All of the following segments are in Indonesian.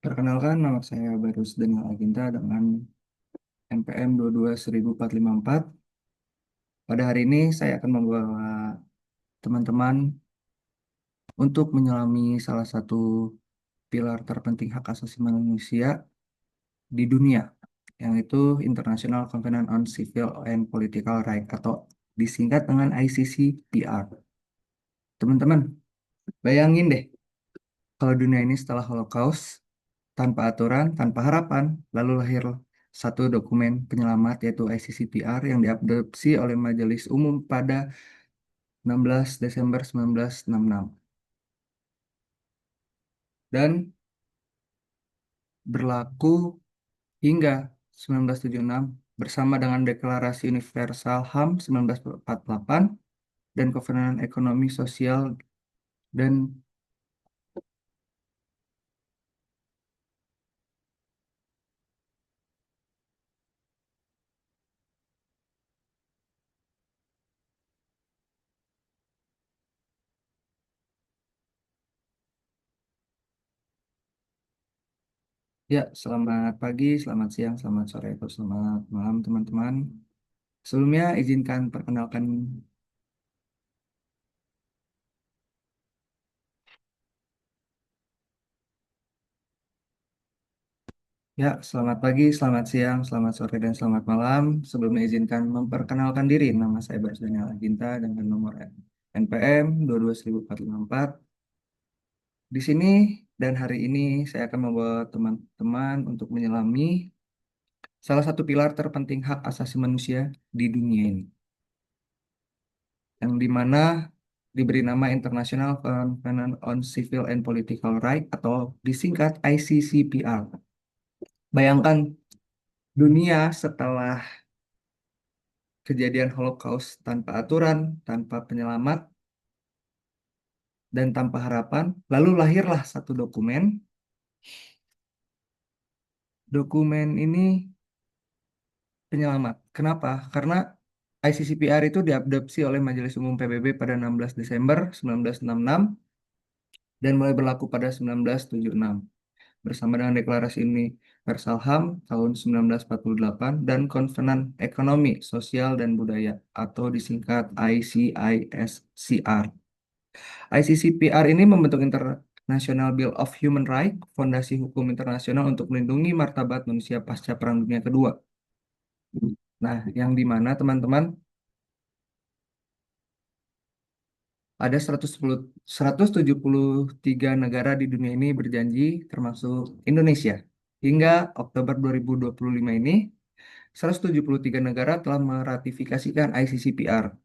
Perkenalkan, nama saya Barus Daniel Aginta dengan NPM 221454. Pada hari ini saya akan membawa teman-teman untuk menyelami salah satu pilar terpenting hak asasi manusia di dunia, yang itu International Covenant on Civil and Political Rights atau disingkat dengan ICCPR. Teman-teman, bayangin deh kalau dunia ini setelah Holocaust tanpa aturan, tanpa harapan, lalu lahir satu dokumen penyelamat yaitu ICCPR yang diadopsi oleh Majelis Umum pada 16 Desember 1966 dan berlaku hingga 1976 bersama dengan Deklarasi Universal HAM 1948 dan Kovenant Ekonomi Sosial dan ya, selamat pagi, selamat siang, selamat sore, atau selamat malam teman-teman. Sebelumnya izinkan perkenalkan. Ya, selamat pagi, selamat siang, selamat sore, dan selamat malam. Sebelumnya izinkan memperkenalkan diri. Nama saya Baris Daniel Aginta dengan nomor NPM 221454. Di sini dan hari ini saya akan membawa teman-teman untuk menyelami salah satu pilar terpenting hak asasi manusia di dunia ini, yang dimana diberi nama International Covenant on Civil and Political Rights atau disingkat ICCPR. Bayangkan dunia setelah kejadian Holocaust tanpa aturan, tanpa penyelamat, dan tanpa harapan. Lalu lahirlah satu dokumen. Dokumen ini penyelamat. Kenapa? Karena ICCPR itu diadopsi oleh Majelis Umum PBB pada 16 Desember 1966 dan mulai berlaku pada 1976 bersama dengan Deklarasi Universal HAM tahun 1948 dan Konvenan Ekonomi, Sosial, dan Budaya atau disingkat ICISCR. ICCPR ini membentuk International Bill of Human Rights, fondasi hukum internasional untuk melindungi martabat manusia pasca Perang Dunia Kedua. Nah, yang di mana teman-teman ada 173 negara di dunia ini berjanji, termasuk Indonesia. Hingga Oktober 2025 ini, 173 negara telah meratifikasikan ICCPR,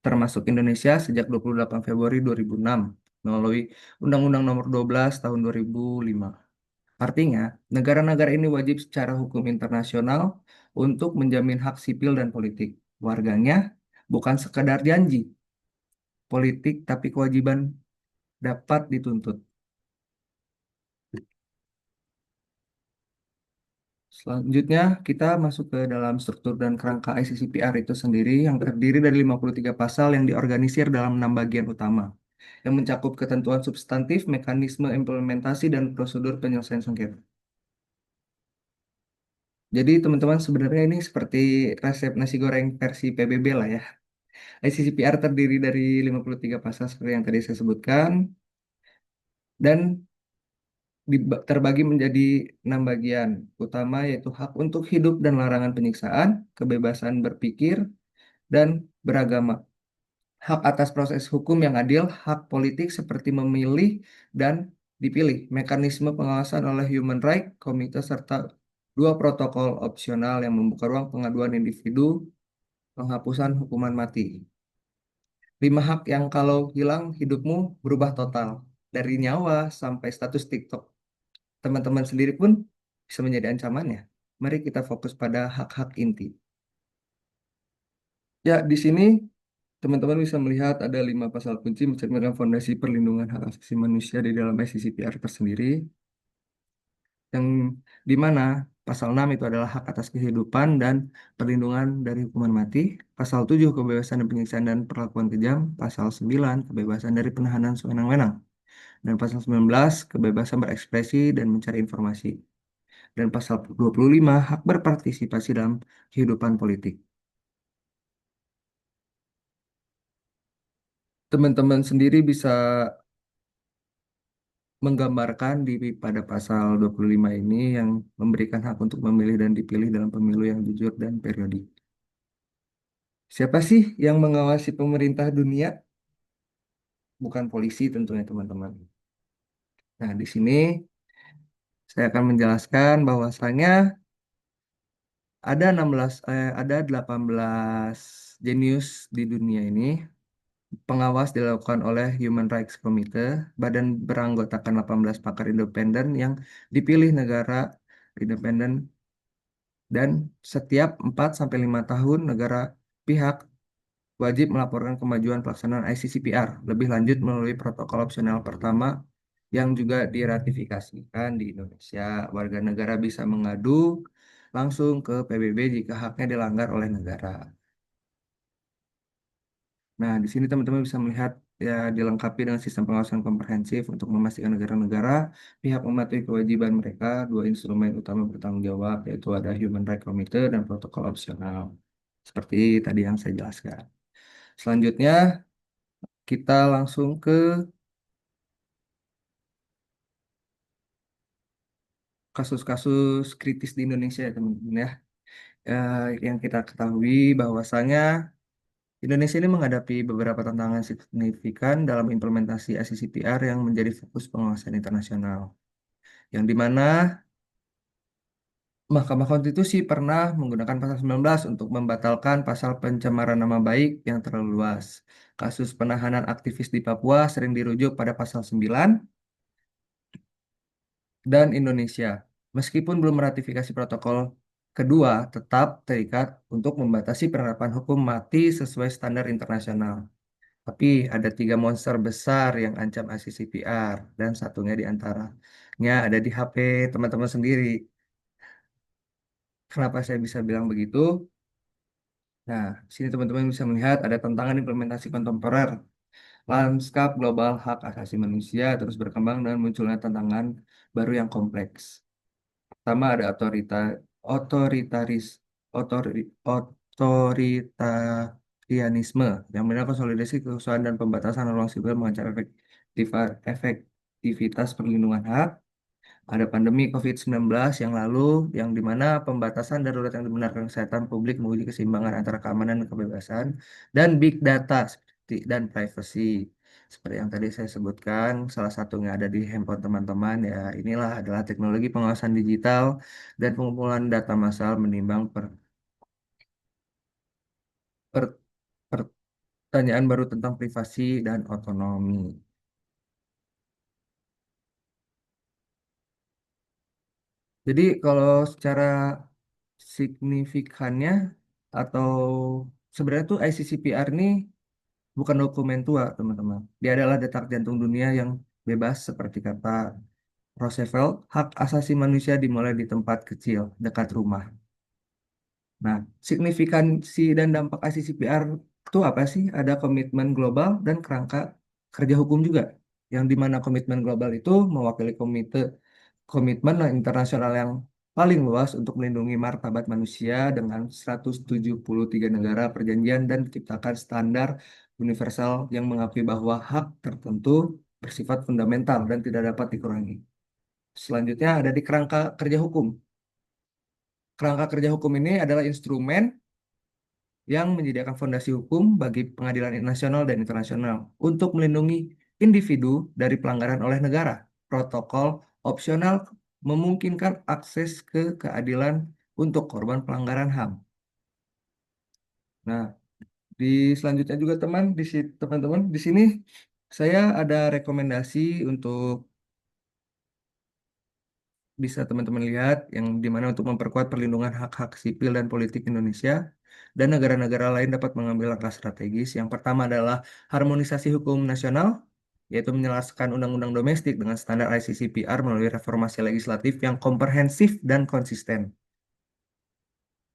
termasuk Indonesia sejak 28 Februari 2006 melalui Undang-Undang Nomor 12 Tahun 2005. Artinya, negara-negara ini wajib secara hukum internasional untuk menjamin hak sipil dan politik warganya, bukan sekadar janji politik, tapi kewajiban dapat dituntut. Selanjutnya, kita masuk ke dalam struktur dan kerangka ICCPR itu sendiri yang terdiri dari 53 pasal yang diorganisir dalam 6 bagian utama, yang mencakup ketentuan substantif, mekanisme implementasi, dan prosedur penyelesaian sengketa. Jadi, teman-teman, sebenarnya ini seperti resep nasi goreng versi PBB lah ya. ICCPR terdiri dari 53 pasal seperti yang tadi saya sebutkan dan terbagi menjadi 6 bagian utama yaitu hak untuk hidup dan larangan penyiksaan, kebebasan berpikir dan beragama, hak atas proses hukum yang adil, hak politik seperti memilih dan dipilih, mekanisme pengawasan oleh Human Rights Komite serta dua protokol opsional yang membuka ruang pengaduan individu, penghapusan hukuman mati. 5 hak yang kalau hilang hidupmu berubah total. Dari nyawa sampai status TikTok. Teman-teman sendiri pun bisa menjadi ancamannya. Mari kita fokus pada hak-hak inti. Ya, di sini teman-teman bisa melihat ada 5 pasal kunci mencerminkan fondasi perlindungan hak asasi manusia di dalam ICCPR tersendiri. Yang di mana pasal 6 itu adalah hak atas kehidupan dan perlindungan dari hukuman mati. Pasal 7 kebebasan dan penyiksaan dan perlakuan kejam. Pasal 9 kebebasan dari penahanan sewenang-wenang. Dan pasal 19, kebebasan berekspresi dan mencari informasi. Dan pasal 25, hak berpartisipasi dalam kehidupan politik. Teman-teman sendiri bisa menggambarkan diri pada pasal 25 ini yang memberikan hak untuk memilih dan dipilih dalam pemilu yang jujur dan periodik. Siapa sih yang mengawasi pemerintah dunia? Bukan polisi tentunya teman-teman. Nah, di sini saya akan menjelaskan bahwasanya ada 18 jenius di dunia ini. Pengawas dilakukan oleh Human Rights Committee, badan beranggotakan 18 pakar independen yang dipilih negara independen dan setiap 4 sampai 5 tahun negara pihak wajib melaporkan kemajuan pelaksanaan ICCPR lebih lanjut melalui protokol opsional pertama yang juga diratifikasikan di Indonesia. Warga negara bisa mengadu langsung ke PBB jika haknya dilanggar oleh negara. Nah, di sini teman-teman bisa melihat ya dilengkapi dengan sistem pengawasan komprehensif untuk memastikan negara-negara pihak mematuhi kewajiban mereka. Dua instrumen utama bertanggung jawab yaitu ada Human Rights Committee dan protokol opsional. Seperti tadi yang saya jelaskan. Selanjutnya kita langsung ke kasus-kasus kritis di Indonesia ya teman-teman ya. Yang kita ketahui bahwasanya Indonesia ini menghadapi beberapa tantangan signifikan dalam implementasi ICCPR yang menjadi fokus pengawasan internasional. Yang di mana Mahkamah Konstitusi pernah menggunakan pasal 19 untuk membatalkan pasal pencemaran nama baik yang terlalu luas. Kasus penahanan aktivis di Papua sering dirujuk pada pasal 9 dan Indonesia. Meskipun belum meratifikasi protokol kedua, tetap terikat untuk membatasi penerapan hukum mati sesuai standar internasional. Tapi ada 3 monster besar yang ancam ICCPR dan satunya di antaranya ada di HP teman-teman sendiri. Kenapa saya bisa bilang begitu? Nah, di sini teman-teman bisa melihat ada tantangan implementasi kontemporer. Lanskap global hak asasi manusia terus berkembang dan munculnya tantangan baru yang kompleks. Pertama ada otoritaris, otoritarianisme yang benar konsolidasi kekuasaan dan pembatasan ruang sipil mengancam efektivitas perlindungan hak. Ada pandemi COVID-19 yang lalu, yang di mana pembatasan darurat yang dibenarkan kesehatan publik menguji keseimbangan antara keamanan dan kebebasan, dan big data dan privacy. Seperti yang tadi saya sebutkan, salah satunya ada di handphone teman-teman, ya inilah adalah teknologi pengawasan digital dan pengumpulan data massal menimbang per- pertanyaan baru tentang privasi dan otonomi. Jadi kalau secara signifikannya atau sebenarnya tuh ICCPR ini bukan dokumen tua, teman-teman. Dia adalah detak jantung dunia yang bebas seperti kata Roosevelt, hak asasi manusia dimulai di tempat kecil, dekat rumah. Nah, signifikansi dan dampak ICCPR itu apa sih? Ada komitmen global dan kerangka kerja hukum juga. Yang di mana komitmen global itu mewakili komitmen internasional yang paling luas untuk melindungi martabat manusia dengan 173 negara perjanjian dan menciptakan standar universal yang mengakui bahwa hak tertentu bersifat fundamental dan tidak dapat dikurangi. Selanjutnya ada di kerangka kerja hukum. Kerangka kerja hukum ini adalah instrumen yang menyediakan fondasi hukum bagi pengadilan nasional dan internasional untuk melindungi individu dari pelanggaran oleh negara. Protokol opsional memungkinkan akses ke keadilan untuk korban pelanggaran HAM. Nah, di selanjutnya juga teman-teman di sini saya ada rekomendasi untuk bisa teman-teman lihat yang dimana untuk memperkuat perlindungan hak-hak sipil dan politik Indonesia dan negara-negara lain dapat mengambil langkah strategis. Yang pertama adalah harmonisasi hukum nasional, yaitu menyelaraskan undang-undang domestik dengan standar ICCPR melalui reformasi legislatif yang komprehensif dan konsisten.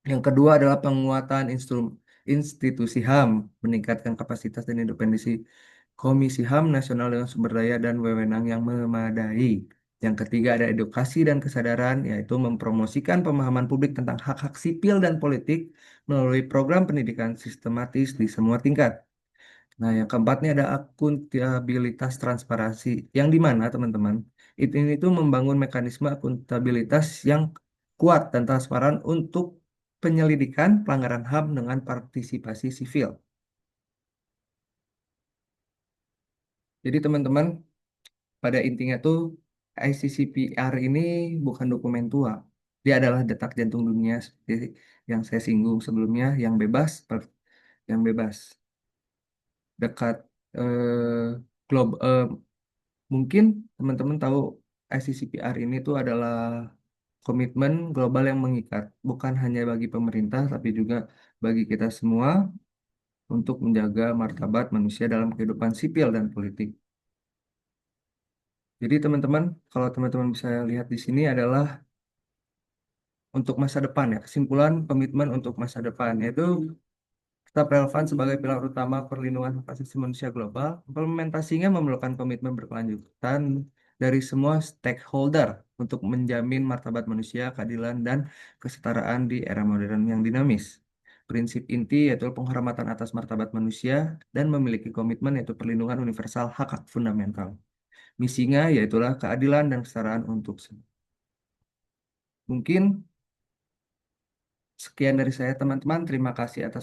Yang kedua adalah penguatan institusi HAM, meningkatkan kapasitas dan independensi Komisi HAM nasional dengan sumber daya dan wewenang yang memadai. Yang ketiga ada edukasi dan kesadaran, yaitu mempromosikan pemahaman publik tentang hak-hak sipil dan politik melalui program pendidikan sistematis di semua tingkat. Nah, yang keempat ini ada akuntabilitas transparansi, yang di mana teman-teman, ini tuh membangun mekanisme akuntabilitas yang kuat dan transparan untuk penyelidikan pelanggaran HAM dengan partisipasi sivil. Jadi teman-teman, pada intinya tuh ICCPR ini bukan dokumen tua. Dia adalah detak jantung dunia seperti yang saya singgung sebelumnya, yang bebas, dekat global. Mungkin teman-teman tahu ICCPR ini tuh adalah komitmen global yang mengikat, bukan hanya bagi pemerintah, tapi juga bagi kita semua untuk menjaga martabat manusia dalam kehidupan sipil dan politik. Jadi teman-teman, kalau teman-teman bisa lihat di sini adalah untuk masa depan ya, kesimpulan komitmen untuk masa depan, yaitu tetap relevan sebagai pilar utama perlindungan hak asasi manusia global. Implementasinya memerlukan komitmen berkelanjutan dari semua stakeholder untuk menjamin martabat manusia, keadilan, dan kesetaraan di era modern yang dinamis. Prinsip inti yaitu penghormatan atas martabat manusia dan memiliki komitmen yaitu perlindungan universal hak-hak fundamental. Misinya yaitulah keadilan dan kesetaraan untuk semua. Mungkin sekian dari saya teman-teman. Terima kasih atas